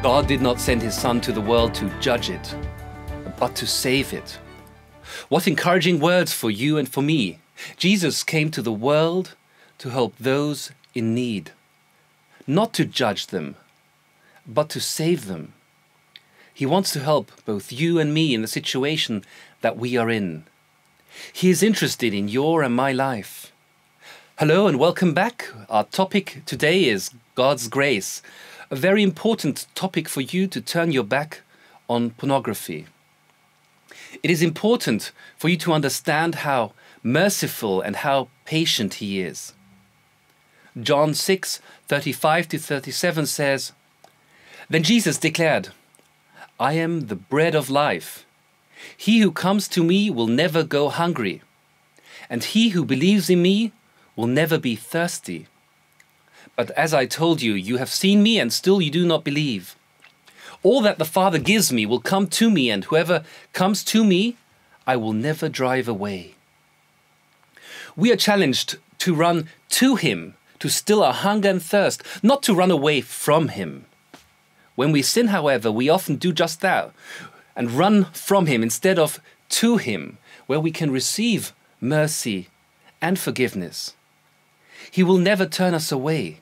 God did not send his Son to the world to judge it, but to save it. What encouraging words for you and for me. Jesus came to the world to help those in need, not to judge them, but to save them. He wants to help both you and me in the situation that we are in. He is interested in your and my life. Hello and welcome back. Our topic today is God's grace, a very important topic for you to turn your back on pornography. It is important for you to understand how merciful and how patient He is. John 6:35-37 says, "Then Jesus declared, 'I am the bread of life. He who comes to me will never go hungry, and he who believes in me will never be thirsty. But as I told you, you have seen me and still you do not believe. All that the Father gives me will come to me, and whoever comes to me, I will never drive away.'" We are challenged to run to Him, to still our hunger and thirst, not to run away from Him. When we sin, however, we often do just that and run from Him instead of to Him, where we can receive mercy and forgiveness. He will never turn us away.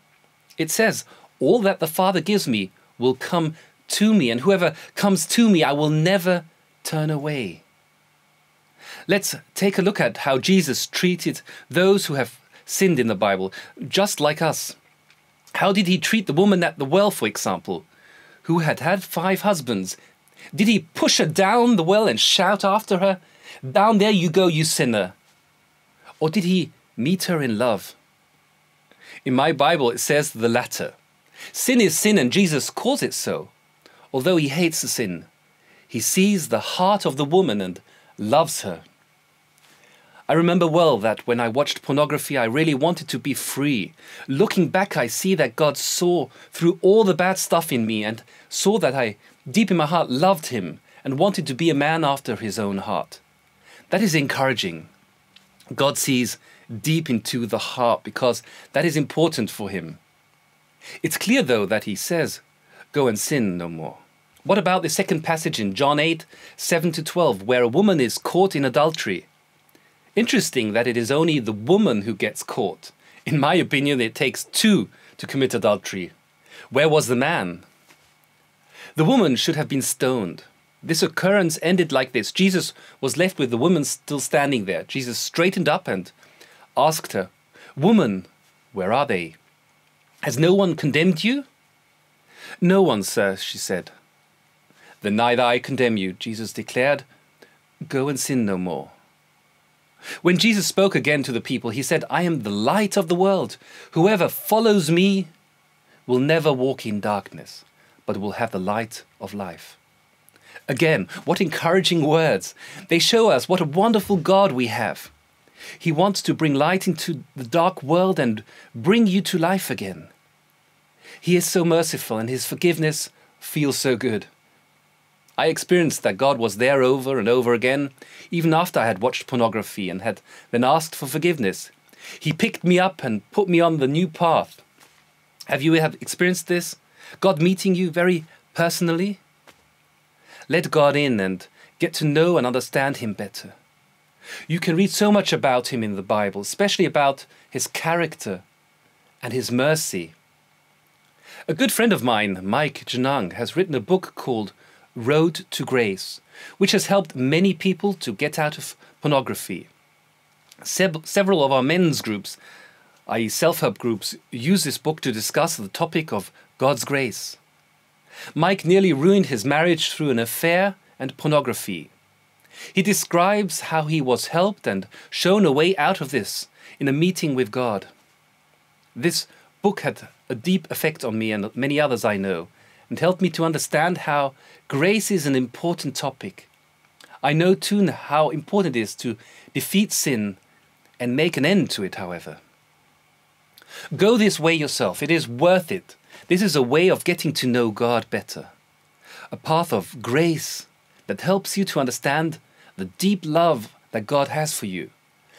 It says, "All that the Father gives me will come to me, and whoever comes to me, I will never turn away." Let's take a look at how Jesus treated those who have sinned in the Bible, just like us. How did He treat the woman at the well, for example, who had had 5 husbands? Did He push her down the well and shout after her, "Down there you go, you sinner"? Or did He meet her in love? In my Bible, it says the latter. Sin is sin, and Jesus calls it so. Although He hates the sin, He sees the heart of the woman and loves her. I remember well that when I watched pornography, I really wanted to be free. Looking back, I see that God saw through all the bad stuff in me and saw that I, deep in my heart, loved Him and wanted to be a man after His own heart. That is encouraging. God sees deep into the heart because that is important for Him. It's clear, though, that He says, "Go and sin no more." What about the second passage in John 8:7-12, where a woman is caught in adultery? Interesting that it is only the woman who gets caught. In my opinion, it takes 2 to commit adultery. Where was the man? The woman should have been stoned. This occurrence ended like this. Jesus was left with the woman still standing there. Jesus straightened up and asked her, "Woman, where are they? Has no one condemned you?" "No one, sir," she said. "Then neither I condemn you," Jesus declared. "Go and sin no more." When Jesus spoke again to the people, He said, "I am the light of the world. Whoever follows me will never walk in darkness, but will have the light of life." Again, what encouraging words. They show us what a wonderful God we have. He wants to bring light into the dark world and bring you to life again. He is so merciful, and His forgiveness feels so good. I experienced that God was there over and over again, even after I had watched pornography and had then asked for forgiveness. He picked me up and put me on the new path. Have you experienced this? God meeting you very personally? Let God in and get to know and understand Him better. You can read so much about Him in the Bible, especially about His character and His mercy. A good friend of mine, Mike Janang, has written a book called Road to Grace, which has helped many people to get out of pornography. Several of our men's groups, i.e. self-help groups, use this book to discuss the topic of God's grace. Mike nearly ruined his marriage through an affair and pornography. He describes how he was helped and shown a way out of this in a meeting with God. This book had a deep effect on me and many others I know, and helped me to understand how grace is an important topic. I know too how important it is to defeat sin and make an end to it, however. Go this way yourself. It is worth it. This is a way of getting to know God better. A path of grace that helps you to understand the deep love that God has for you.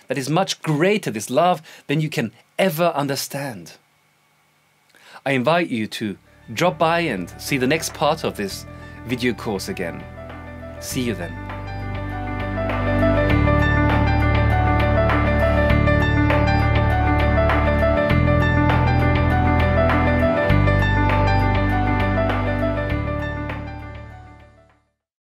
That is much greater, this love, than you can ever understand. I invite you to drop by and see the next part of this video course again. See you then.